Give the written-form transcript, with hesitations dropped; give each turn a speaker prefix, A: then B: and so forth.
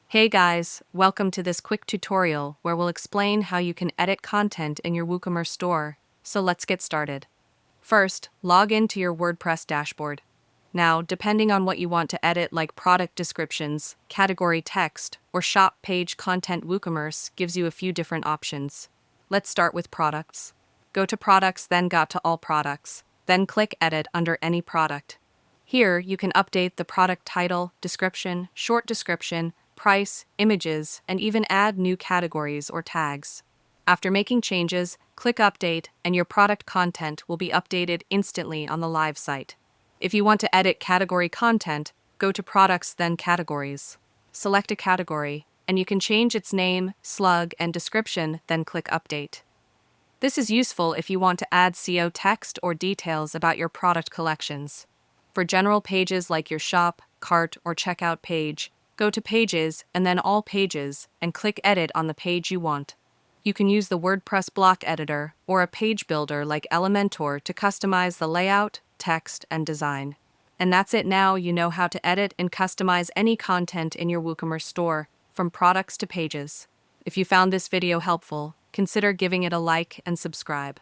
A: Hey guys, welcome to this quick tutorial where we'll explain how you can edit content in your WooCommerce store. So let's get started. First, log into your WordPress dashboard. Now, depending on what you want to edit, like product descriptions, category text, or shop page content, WooCommerce gives you a few different options. Let's start with products. Go to products, then go to all products. Then click edit under any product. Here, you can update the product title, description, short description, price, images, and even add new categories or tags. After making changes, click Update, and your product content will be updated instantly on the live site. If you want to edit category content, go to Products, then Categories. Select a category, and you can change its name, slug, and description, then click Update. This is useful if you want to add SEO text or details about your product collections. For general pages like your shop, cart, or checkout page, go to Pages and then All Pages and click Edit on the page you want. You can use the WordPress block editor or a page builder like Elementor to customize the layout, text, and design. And that's it. Now you know how to edit and customize any content in your WooCommerce store, from products to pages. If you found this video helpful, consider giving it a like and subscribe.